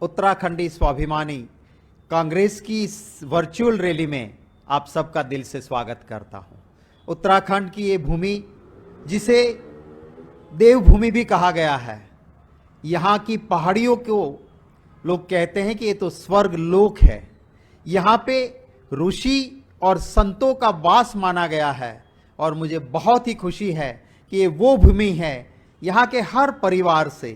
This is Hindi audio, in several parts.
उत्तराखंडी स्वाभिमानी कांग्रेस की इस वर्चुअल रैली में आप सबका दिल से स्वागत करता हूं। उत्तराखंड की ये भूमि जिसे देवभूमि भी कहा गया है, यहाँ की पहाड़ियों को लोग कहते हैं कि ये तो स्वर्ग लोक है। यहाँ पे ऋषि और संतों का वास माना गया है और मुझे बहुत ही खुशी है कि ये वो भूमि है। यहाँ के हर परिवार से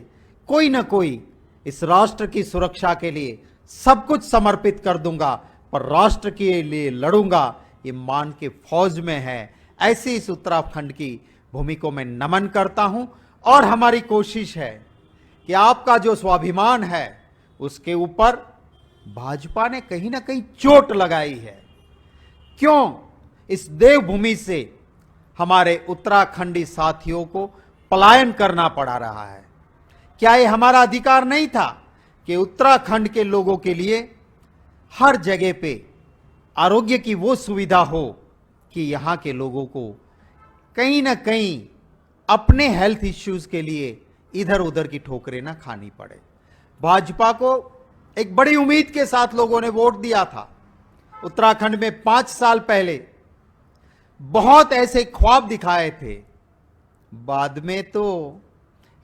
कोई न कोई इस राष्ट्र की सुरक्षा के लिए सब कुछ समर्पित कर दूंगा, पर राष्ट्र के लिए लड़ूंगा, ये मान के फौज में है। ऐसी इस उत्तराखंड की भूमि को मैं नमन करता हूं और हमारी कोशिश है कि आपका जो स्वाभिमान है उसके ऊपर भाजपा ने कहीं ना कहीं चोट लगाई है। क्यों इस देवभूमि से हमारे उत्तराखंडी साथियों को पलायन करना पड़ा रहा है? क्या ये हमारा अधिकार नहीं था कि उत्तराखंड के लोगों के लिए हर जगह पे आरोग्य की वो सुविधा हो कि यहाँ के लोगों को कहीं ना कहीं अपने हेल्थ इश्यूज के लिए इधर उधर की ठोकरें ना खानी पड़े? भाजपा को एक बड़ी उम्मीद के साथ लोगों ने वोट दिया था। उत्तराखंड में 5 साल पहले बहुत ऐसे ख्वाब दिखाए थे। बाद में तो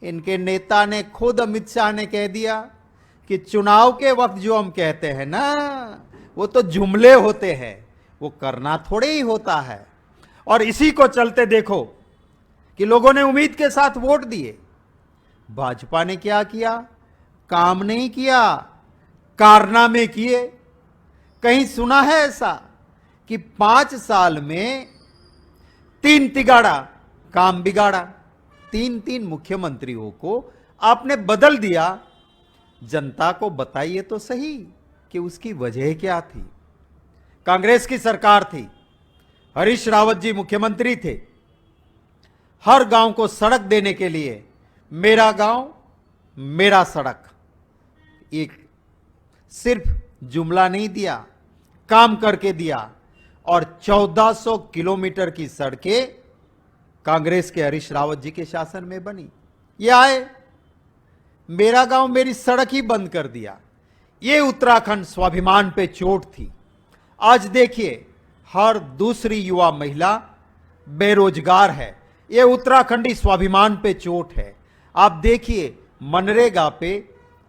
इनके नेता ने खुद अमित शाह ने कह दिया कि चुनाव के वक्त जो हम कहते हैं ना, वो तो जुमले होते हैं, वो करना थोड़े ही होता है। और इसी को चलते देखो कि लोगों ने उम्मीद के साथ वोट दिए। भाजपा ने क्या किया? काम नहीं किया, कारनामे किए। कहीं सुना है ऐसा कि 5 साल में 3 तिगाड़ा काम बिगाड़ा? 3 मुख्यमंत्रियों को आपने बदल दिया। जनता को बताइए तो सही कि उसकी वजह क्या थी। कांग्रेस की सरकार थी, हरीश रावत जी मुख्यमंत्री थे। हर गांव को सड़क देने के लिए मेरा गांव मेरा सड़क, एक सिर्फ जुमला नहीं दिया, काम करके दिया। और 1400 किलोमीटर की सड़कें कांग्रेस के हरीश रावत जी के शासन में बनी। ये आए, मेरा गांव मेरी सड़क ही बंद कर दिया। ये उत्तराखंड स्वाभिमान पे चोट थी। आज देखिए, हर दूसरी युवा महिला बेरोजगार है। ये उत्तराखंडी स्वाभिमान पे चोट है। आप देखिए, मनरेगा पे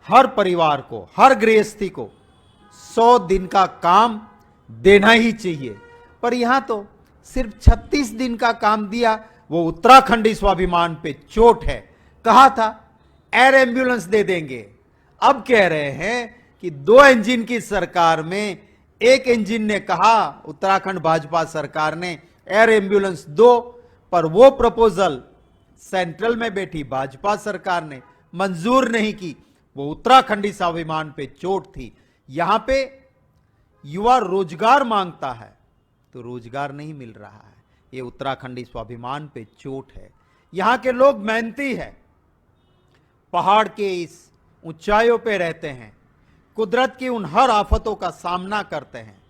हर परिवार को, हर गृहस्थी को 100 दिन का काम देना ही चाहिए, पर यहां तो सिर्फ 36 दिन का काम दिया। वो उत्तराखंडी स्वाभिमान पे चोट है। कहा था एयर एम्बुलेंस दे देंगे, अब कह रहे हैं कि 2 इंजन की सरकार में एक इंजन ने कहा उत्तराखंड भाजपा सरकार ने एयर एम्बुलेंस दो, पर वो प्रपोजल सेंट्रल में बैठी भाजपा सरकार ने मंजूर नहीं की। वो उत्तराखंडी स्वाभिमान पे चोट थी। यहां पे युवा रोजगार मांगता है तो रोजगार नहीं मिल रहा है। ये उत्तराखंडी स्वाभिमान पे चोट है। यहां के लोग मेहनती हैं, पहाड़ के इस ऊंचाइयों पे रहते हैं, कुदरत की उन हर आफतों का सामना करते हैं।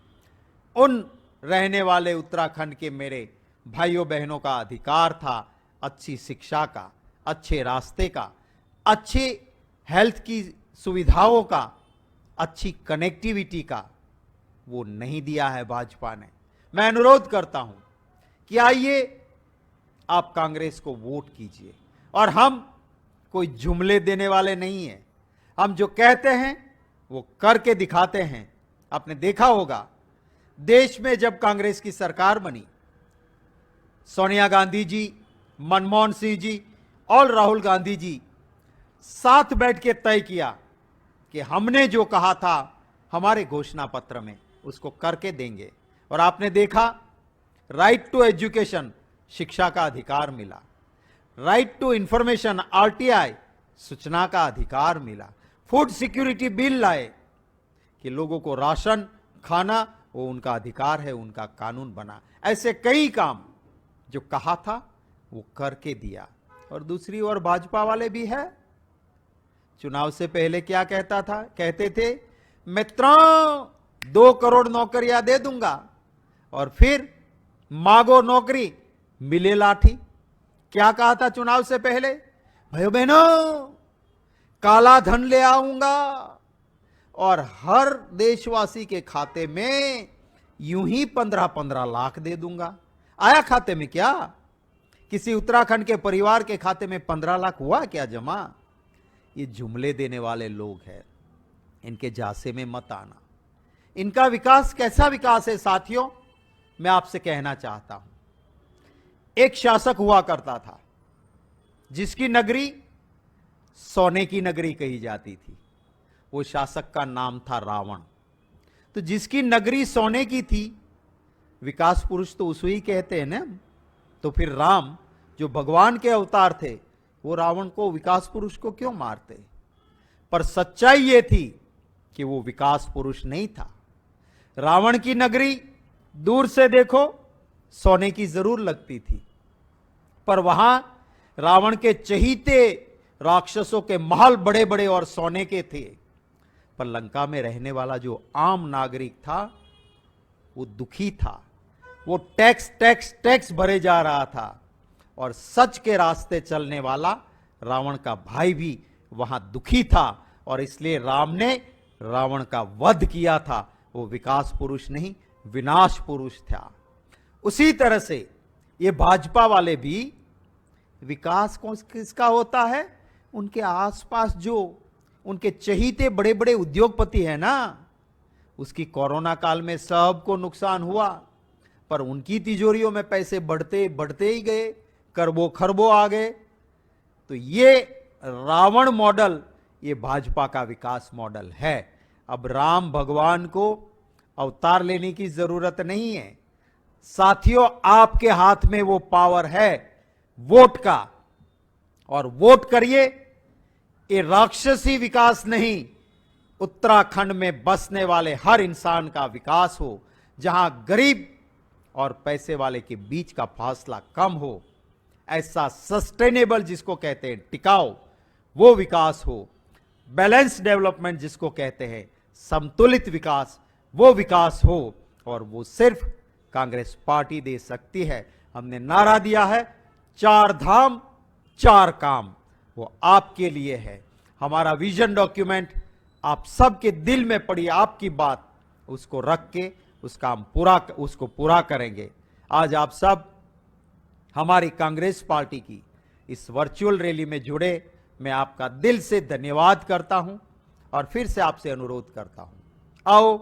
उन रहने वाले उत्तराखंड के मेरे भाइयों बहनों का अधिकार था अच्छी शिक्षा का, अच्छे रास्ते का, अच्छी हेल्थ की सुविधाओं का, अच्छी कनेक्टिविटी का। वो नहीं दिया है भाजपा ने। मैं अनुरोध करता हूं कि आइए आप कांग्रेस को वोट कीजिए। और हम कोई जुमले देने वाले नहीं हैं, हम जो कहते हैं वो करके दिखाते हैं। आपने देखा होगा, देश में जब कांग्रेस की सरकार बनी, सोनिया गांधी जी, मनमोहन सिंह जी और राहुल गांधी जी साथ बैठ के तय किया कि हमने जो कहा था हमारे घोषणा पत्र में उसको करके देंगे। और आपने देखा, राइट टू एजुकेशन, शिक्षा का अधिकार मिला। राइट टू इंफॉर्मेशन, आरटीआई, सूचना का अधिकार मिला। फूड सिक्योरिटी बिल लाए कि लोगों को राशन खाना वो उनका अधिकार है, उनका कानून बना। ऐसे कई काम जो कहा था वो करके दिया। और दूसरी ओर भाजपा वाले भी है, चुनाव से पहले क्या कहते थे, मित्रों 2 करोड़ नौकरियां दे दूंगा, और फिर मांगो नौकरी मिले लाठी। क्या कहा था चुनाव से पहले? भाइयों बहनों, काला धन ले आऊंगा, और हर देशवासी के खाते में यूं ही 15-15 लाख दे दूंगा। आया खाते में क्या? किसी उत्तराखंड के परिवार के खाते में 15 लाख हुआ क्या जमा? ये जुमले देने वाले लोग हैं, इनके जासे में मत आना। इनका विकास कैसा विकास है साथियों, मैं आपसे कहना चाहता हूं। एक शासक हुआ करता था जिसकी नगरी सोने की नगरी कही जाती थी। वो शासक का नाम था रावण। तो जिसकी नगरी सोने की थी, विकास पुरुष तो उसे ही कहते हैं ना। तो फिर राम जो भगवान के अवतार थे, वो रावण को, विकास पुरुष को क्यों मारते? पर सच्चाई ये थी कि वो विकास पुरुष नहीं था। रावण की नगरी दूर से देखो सोने की जरूर लगती थी, पर वहां रावण के चहीते राक्षसों के महल बड़े बड़े और सोने के थे। पर लंका में रहने वाला जो आम नागरिक था वो दुखी था। वो टैक्स टैक्स टैक्स भरे जा रहा था, और सच के रास्ते चलने वाला रावण का भाई भी वहां दुखी था, और इसलिए राम ने रावण का वध किया था। वो विकास पुरुष नहीं, विनाश पुरुष था। उसी तरह से ये भाजपा वाले भी, विकास कौन किसका होता है? उनके आसपास जो उनके चहीते बड़े बड़े उद्योगपति हैं ना, उसकी कोरोना काल में सबको नुकसान हुआ, पर उनकी तिजोरियों में पैसे बढ़ते बढ़ते ही गए, करबो खरबो आ गए। तो ये रावण मॉडल, ये भाजपा का विकास मॉडल है। अब राम भगवान को अवतार लेने की जरूरत नहीं है साथियों। आपके हाथ में वो पावर है वोट का, और वोट करिए। ये राक्षसी विकास नहीं, उत्तराखंड में बसने वाले हर इंसान का विकास हो, जहां गरीब और पैसे वाले के बीच का फासला कम हो। ऐसा सस्टेनेबल जिसको कहते हैं, टिकाऊ, वो विकास हो। बैलेंस डेवलपमेंट जिसको कहते हैं, संतुलित विकास, वो विकास हो। और वो सिर्फ कांग्रेस पार्टी दे सकती है। हमने नारा दिया है, 4 धाम 4 काम। वो आपके लिए है। हमारा विजन डॉक्यूमेंट आप सबके दिल में पड़ी आपकी बात, उसको रख के उसको पूरा करेंगे। आज आप सब हमारी कांग्रेस पार्टी की इस वर्चुअल रैली में जुड़े, मैं आपका दिल से धन्यवाद करता हूं, और फिर से आपसे अनुरोध करता हूं, आओ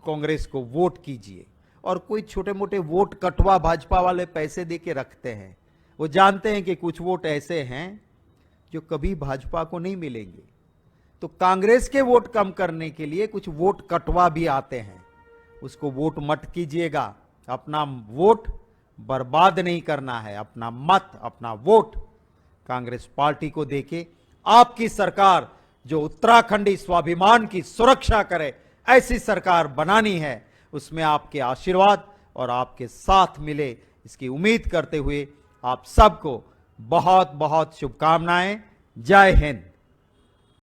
कांग्रेस को वोट कीजिए। और कोई छोटे मोटे वोट कटवा भाजपा वाले पैसे दे के रखते हैं, वो जानते हैं कि कुछ वोट ऐसे हैं जो कभी भाजपा को नहीं मिलेंगे। तो कांग्रेस के वोट कम करने के लिए कुछ वोट कटवा भी आते हैं, उसको वोट मत कीजिएगा। अपना वोट बर्बाद नहीं करना है। अपना मत, अपना वोट कांग्रेस पार्टी को देके आपकी सरकार जो उत्तराखंडी स्वाभिमान की सुरक्षा करे, ऐसी सरकार बनानी है। उसमें आपके आशीर्वाद और आपके साथ मिले, इसकी उम्मीद करते हुए आप सबको बहुत बहुत शुभकामनाएं। जय हिंद।